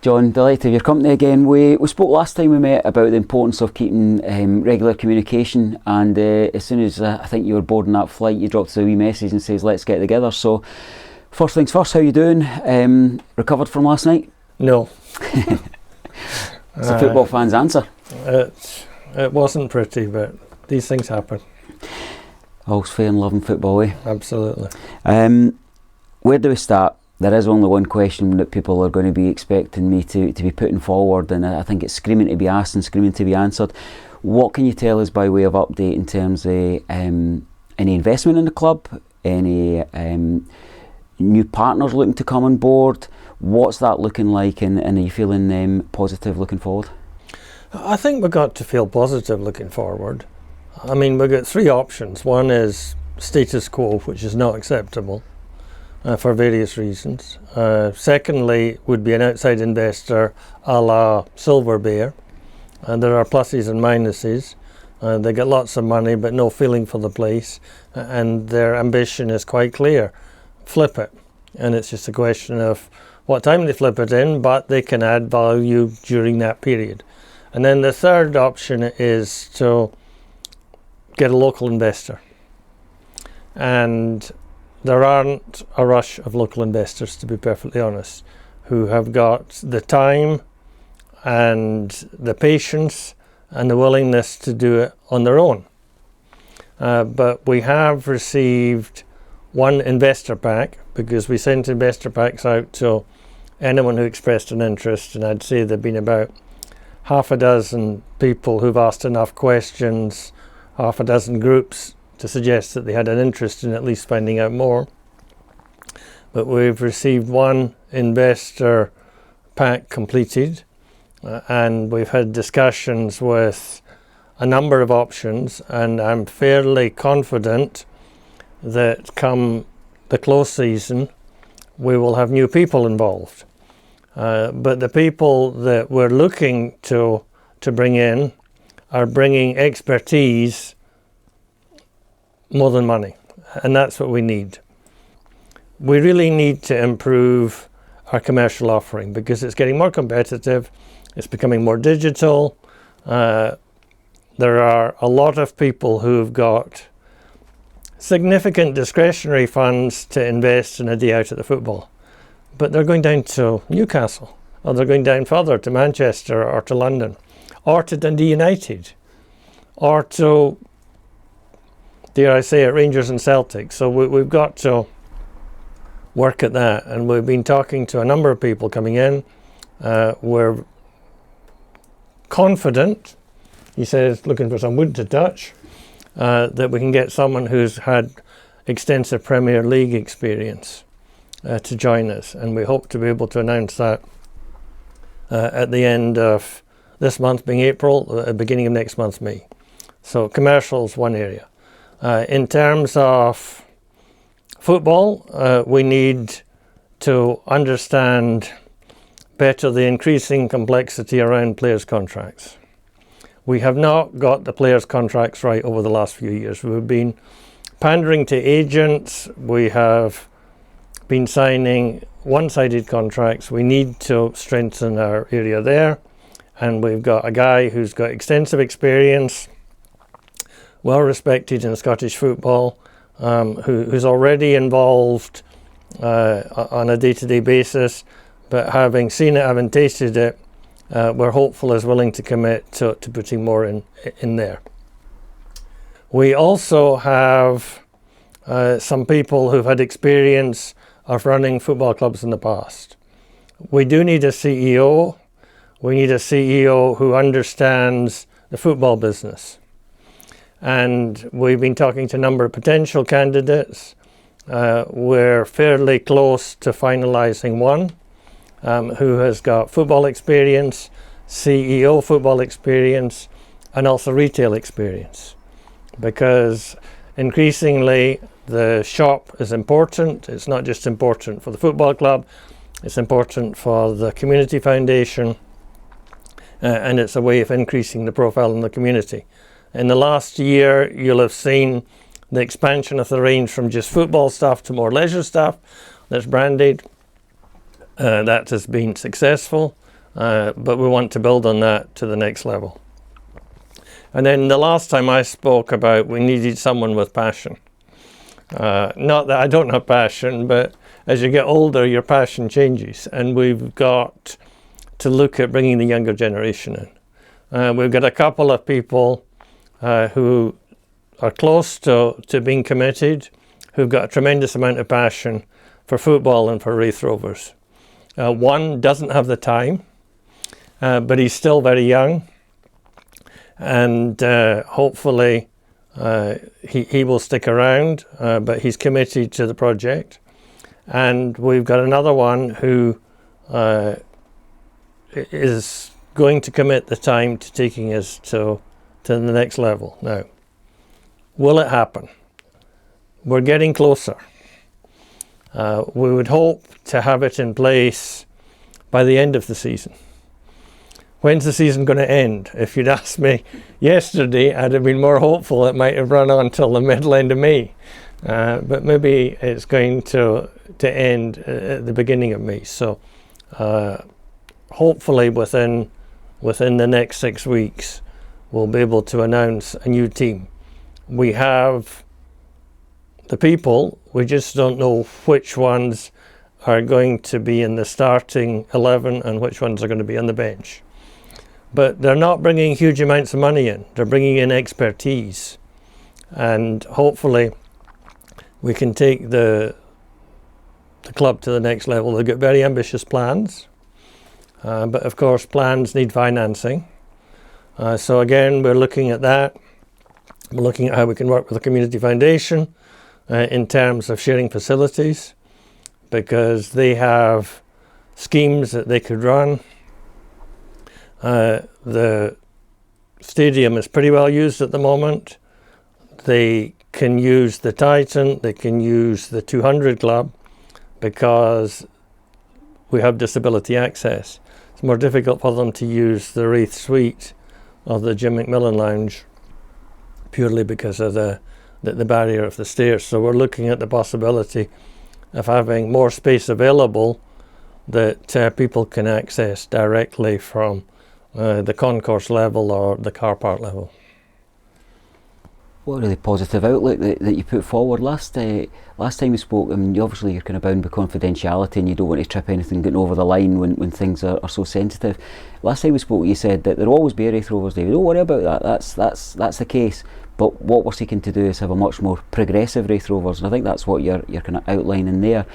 John, delighted to have your company again. We spoke last time we met about the importance of keeping regular communication, and as soon as I think you were boarding that flight, you dropped us a wee message and says let's get together. So first things first, how you doing? Recovered from last night? No. It's a football fan's answer. It wasn't pretty, but these things happen. All's fair in love and football, eh? Absolutely. Where do we start? There is only one question that people are going to be expecting me to be putting forward, and I think it's screaming to be asked and screaming to be answered. What can you tell us by way of update in terms of any investment in the club, any new partners looking to come on board? What's that looking like, and are you feeling positive looking forward? I think we've got to feel positive looking forward. I mean, we've got three options. One is status quo, which is not acceptable. For various reasons. Secondly, would be an outside investor a la Silver Bear. There are pluses and minuses. They get lots of money but no feeling for the place, and their ambition is quite clear. Flip it. And it's just a question of what time they flip it in, but they can add value during that period. And then the third option is to get a local investor. And there aren't a rush of local investors, to be perfectly honest, who have got the time and the patience and the willingness to do it on their own. But we have received one investor pack, because we sent investor packs out to anyone who expressed an interest, and I'd say there have been about half a dozen people who've asked enough questions, half a dozen groups to suggest that they had an interest in at least finding out more. But we've received one investor pack completed, and we've had discussions with a number of options, and I'm fairly confident that come the close season we will have new people involved. But the people that we're looking to bring in are bringing expertise more than money, and that's what we need. We really need to improve our commercial offering because it's getting more competitive, it's becoming more digital. There are a lot of people who've got significant discretionary funds to invest in a day out at the football, but they're going down to Newcastle, or they're going down further to Manchester or to London, or to Dundee United, or to, dare I say it, Rangers and Celtic. So we've got to work at that, and we've been talking to a number of people coming in. We're confident, he says, looking for some wood to touch, that we can get someone who's had extensive Premier League experience to join us, and we hope to be able to announce that at the end of this month, being April, beginning of next month, May. So commercial's one area. In terms of football, we need to understand better the increasing complexity around players' contracts. We have not got the players' contracts right over the last few years. We've been pandering to agents. We have been signing one-sided contracts. We need to strengthen our area there. And we've got a guy who's got extensive experience, well respected in Scottish football, who's already involved on a day-to-day basis, but having seen it, having tasted it, we're hopeful is willing to commit to putting more in there. We also have some people who've had experience of running football clubs in the past. We do need a CEO. We need a CEO who understands the football business. And we've been talking to a number of potential candidates. We're fairly close to finalising one who has got football experience, CEO football experience, and also retail experience. Because increasingly the shop is important. It's not just important for the football club, it's important for the community foundation, and it's a way of increasing the profile in the community. In the last year, you'll have seen the expansion of the range from just football stuff to more leisure stuff that's branded. That has been successful. but we want to build on that to the next level. And then the last time I spoke about we needed someone with passion. Not that I don't have passion, but as you get older, your passion changes, and we've got to look at bringing the younger generation in. We've got a couple of people who are close to being committed, who've got a tremendous amount of passion for football and for Raith Rovers. One doesn't have the time, but he's still very young, and hopefully he will stick around, but he's committed to the project. And we've got another one who is going to commit the time to taking us to the next level. Now, will it happen? We're getting closer. We would hope to have it in place by the end of the season. When's the season going to end? If you'd asked me yesterday, I'd have been more hopeful it might have run on till the middle end of May. But maybe it's going to end at the beginning of May. So hopefully within the next 6 weeks, we'll be able to announce a new team. We have the people, we just don't know which ones are going to be in the starting 11 and which ones are going to be on the bench. But they're not bringing huge amounts of money in, they're bringing in expertise. And hopefully we can take the club to the next level. They've got very ambitious plans, but of course plans need financing. So again, we're looking at that. We're looking at how we can work with the Community Foundation in terms of sharing facilities, because they have schemes that they could run. The stadium is pretty well used at the moment. They can use the Titan, they can use the 200 Club, because we have disability access. It's more difficult for them to use the Raith Suite or the Jim McMillan Lounge, purely because of the barrier of the stairs. So we're looking at the possibility of having more space available that people can access directly from the concourse level or the car park level. What are the positive outlook that you put forward last time we spoke? I mean, obviously you're kind of bound by confidentiality and you don't want to trip anything getting over the line when things are so sensitive. Last time we spoke, you said that there'll always be a Raith Rovers Day. Don't worry about that. That's the case. But what we're seeking to do is have a much more progressive Raith Rovers, and I think that's what you're kind of outlining there.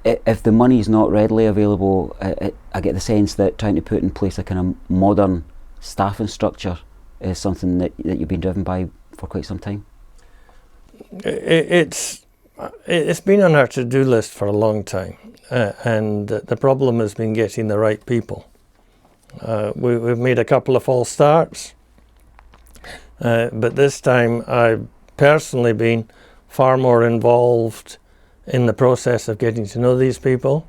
If the money is not readily available, I get the sense that trying to put in place a kind of modern staffing structure is something that you've been driven by for quite some time. It's been on our to-do list for a long time, and the problem has been getting the right people. We've made a couple of false starts, but this time I've personally been far more involved in the process of getting to know these people,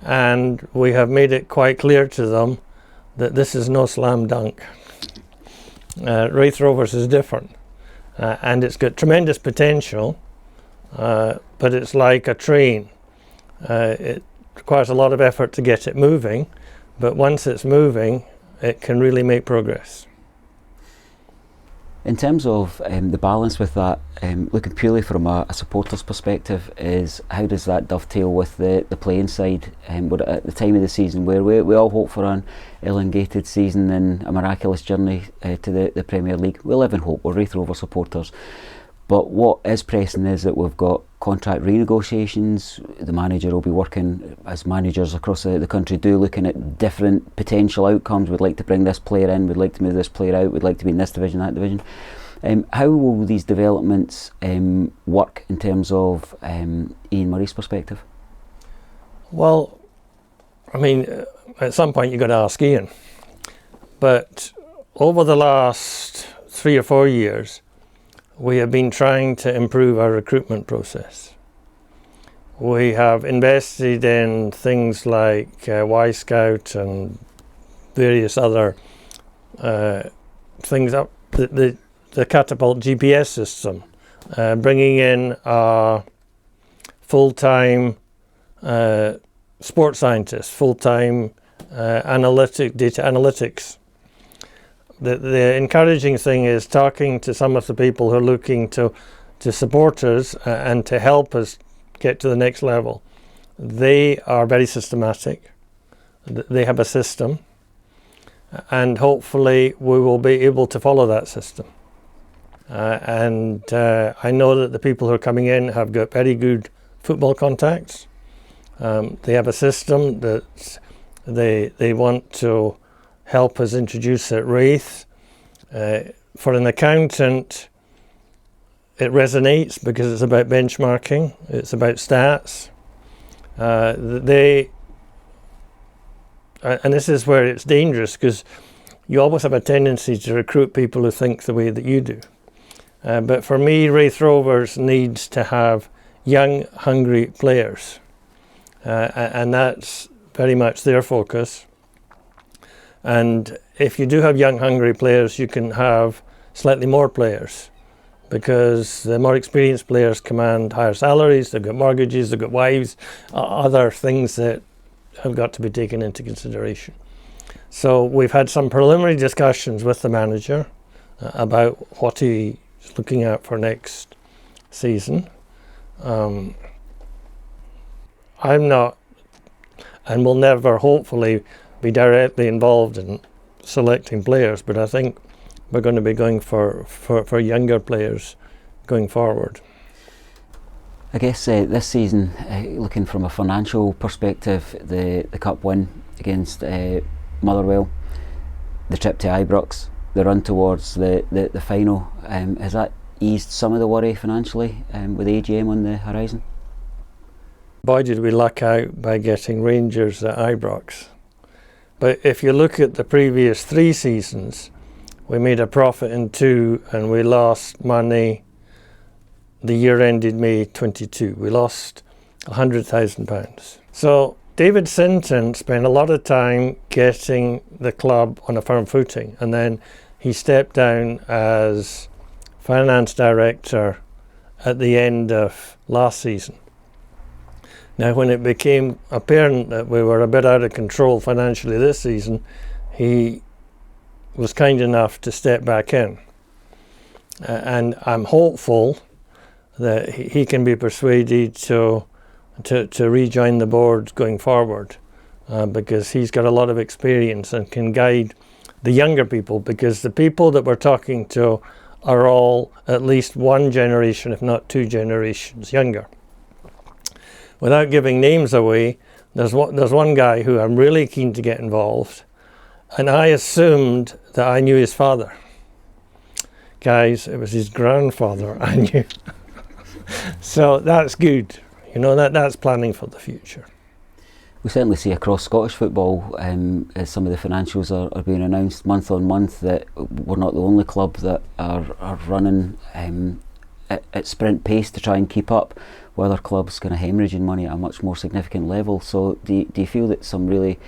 and we have made it quite clear to them that this is no slam dunk. Raith Rovers is different, and it's got tremendous potential, but it's like a train. It requires a lot of effort to get it moving, but once it's moving, it can really make progress. In terms of the balance with that, looking purely from a supporter's perspective, is how does that dovetail with the playing side? We're at the time of the season where we all hope for an elongated season and a miraculous journey to the Premier League. We live in hope, we're Raith Rovers supporters. But what is pressing is that we've got contract renegotiations. The manager will be working, as managers across the country do, looking at different potential outcomes. We'd like to bring this player in, we'd like to move this player out, we'd like to be in this division, that division. How will these developments work in terms of Ian Murray's perspective? Well, I mean, at some point you've got to ask Ian. But over the last 3 or 4 years, we have been trying to improve our recruitment process. We have invested in things like Y-Scout and various other things, up the Catapult GPS system, bringing in a full-time sports scientist, full-time data analytics. The encouraging thing is talking to some of the people who are looking to support us and to help us get to the next level. They are very systematic. They have a system, and hopefully we will be able to follow that system. And I know that the people who are coming in have got very good football contacts. They have a system that they want to help us introduce at Raith. For an accountant, it resonates because it's about benchmarking, it's about stats. And this is where it's dangerous, because you always have a tendency to recruit people who think the way that you do. But for me, Raith Rovers needs to have young, hungry players. And that's very much their focus. And if you do have young, hungry players, you can have slightly more players, because the more experienced players command higher salaries, they've got mortgages, they've got wives, other things that have got to be taken into consideration. So we've had some preliminary discussions with the manager about what he's looking at for next season. I'm not, and will never hopefully be directly involved in selecting players, but I think we're going to be going for younger players going forward. I guess this season, looking from a financial perspective, the cup win against Motherwell, the trip to Ibrox, the run towards the final, has that eased some of the worry financially with AGM on the horizon? Boy, did we luck out by getting Rangers at Ibrox. But if you look at the previous 3 seasons, we made a profit in 2 and we lost money. The year ended May 22. We lost £100,000. So David Sinton spent a lot of time getting the club on a firm footing, and then he stepped down as finance director at the end of last season. Now, when it became apparent that we were a bit out of control financially this season, he was kind enough to step back in. And I'm hopeful that he can be persuaded to rejoin the board going forward, because he's got a lot of experience and can guide the younger people, because the people that we're talking to are all at least 1 generation, if not 2 generations younger. Without giving names away, there's one guy who I'm really keen to get involved, and I assumed that I knew his father. Guys, it was his grandfather I knew. So that's good. You know, that's planning for the future. We certainly see across Scottish football, as some of the financials are being announced month on month, that we're not the only club that are running at sprint pace to try and keep up, while other clubs kind of hemorrhaging money at a much more significant level. So do you feel that some really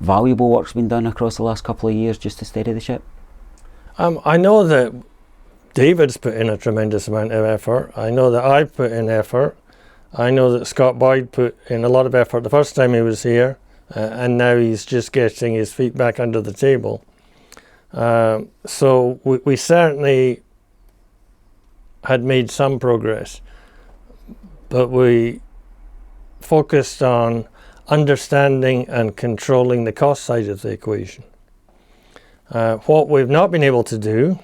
valuable work's been done across the last couple of years just to steady the ship? I know that David's put in a tremendous amount of effort. I know that I've put in effort. I know that Scott Boyd put in a lot of effort the first time he was here, and now he's just getting his feet back under the table. So we certainly had made some progress, but we focused on understanding and controlling the cost side of the equation. What we've not been able to do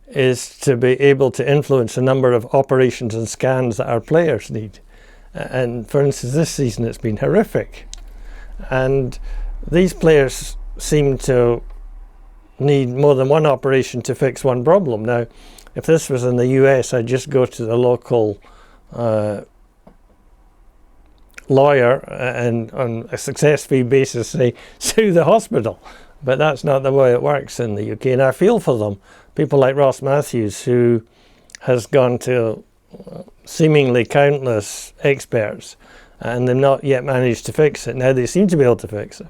is to be able to influence the number of operations and scans that our players need. And for instance, this season it's been horrific. And these players seem to need more than one operation to fix one problem. Now, if this was in the US, I'd just go to the local lawyer and on a success fee basis say, sue the hospital. But that's not the way it works in the UK. And I feel for them. People like Ross Matthews, who has gone to seemingly countless experts and they've not yet managed to fix it. Now they seem to be able to fix it.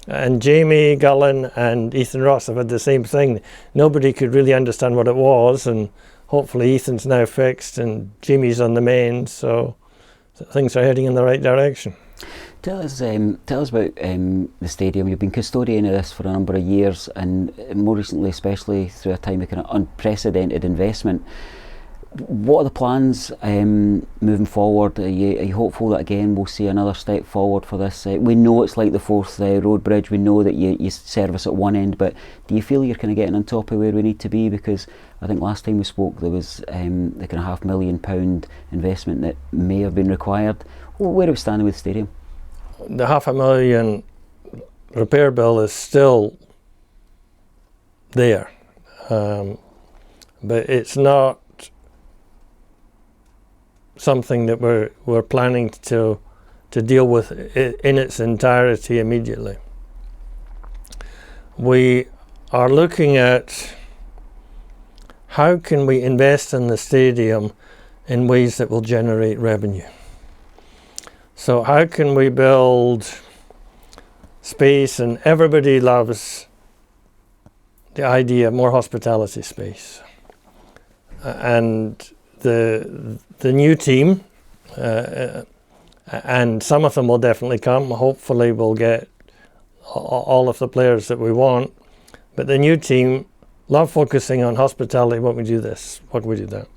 And Jamie Gullen and Ethan Ross have had the same thing. Nobody could really understand what it was, and hopefully Ethan's now fixed and Jamie's on the mend, so things are heading in the right direction. Tell us about the stadium. You've been custodian of this for a number of years, and more recently, especially through a time of kind of unprecedented investment. What are the plans moving forward? Are you hopeful that again we'll see another step forward for this? We know it's like the Forth Road Bridge. We know that you service at one end, but do you feel you're kind of getting on top of where we need to be? Because I think last time we spoke there was the kind of £500,000 investment that may have been required. Where are we standing with the stadium? The £500,000 repair bill is still there, but it's not something that we're planning to deal with in its entirety immediately. We are looking at how can we invest in the stadium in ways that will generate revenue. So how can we build space, and everybody loves the idea of more hospitality space, and the new team, and some of them will definitely come. Hopefully we'll get all of the players that we want, but the new team love focusing on hospitality. What we do this, what we do that,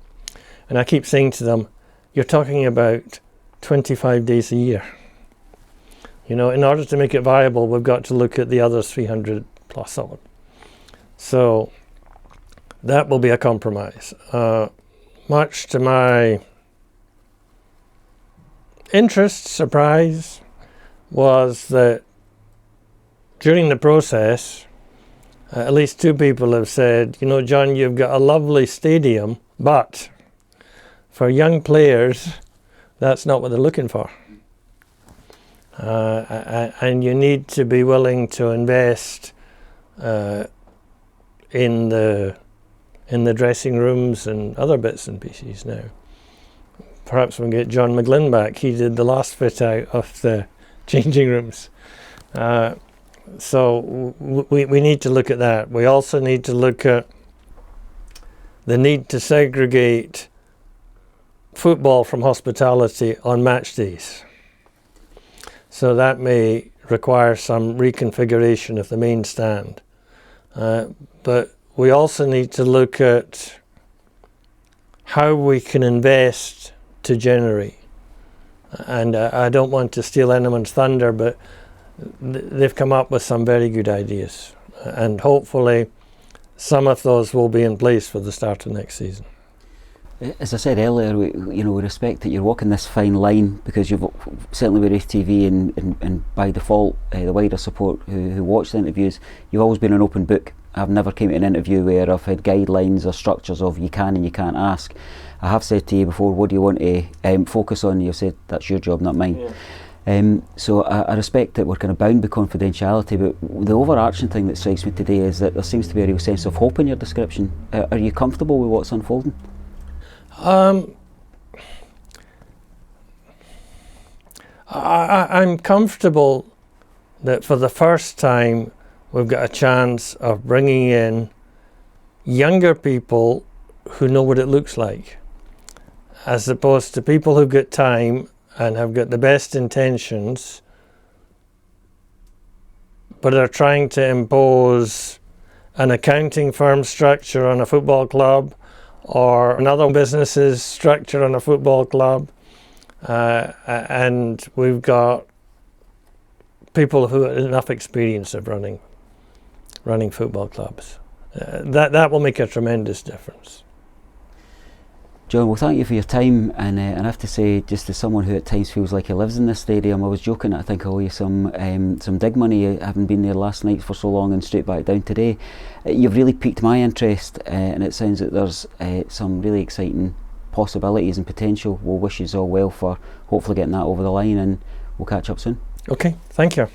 and I keep saying to them, you're talking about 25 days a year. In order to make it viable, we've got to look at the other 300 plus of it. So that will be a compromise. Much to my surprise, was that during the process, at least two people have said, John, you've got a lovely stadium, but for young players, that's not what they're looking for. And you need to be willing to invest in the dressing rooms and other bits and pieces now. Perhaps we'll get John McGlynn back. He did the last fit out of the changing rooms. So we need to look at that. We also need to look at the need to segregate football from hospitality on match days. So that may require some reconfiguration of the main stand. But we also need to look at how we can invest to generate. And I don't want to steal anyone's thunder, but they've come up with some very good ideas. And hopefully some of those will be in place for the start of next season. As I said earlier, we respect that you're walking this fine line, because you've certainly with RaithTV and by default the wider support who watch the interviews, you've always been an open book. I've never came to an interview where I've had guidelines or structures of you can and you can't ask. I have said to you before, what do you want to focus on? You've said that's your job, not mine. Yeah. So I respect that we're kind of bound by confidentiality, but the overarching thing that strikes me today is that there seems to be a real sense of hope in your description. Are you comfortable with what's unfolding? I'm comfortable that for the first time we've got a chance of bringing in younger people who know what it looks like, as opposed to people who've got time and have got the best intentions but are trying to impose an accounting firm structure on a football club or another business's structure on a football club, and we've got people who have enough experience of running football clubs. That will make a tremendous difference. John, well, thank you for your time, and I have to say, just as someone who at times feels like he lives in this stadium, I was joking that I think I owe you some dig money, having been there last night for so long and straight back down today. You've really piqued my interest, and it sounds that there's some really exciting possibilities and potential. We'll wish you all well for hopefully getting that over the line, and we'll catch up soon. Okay, thank you.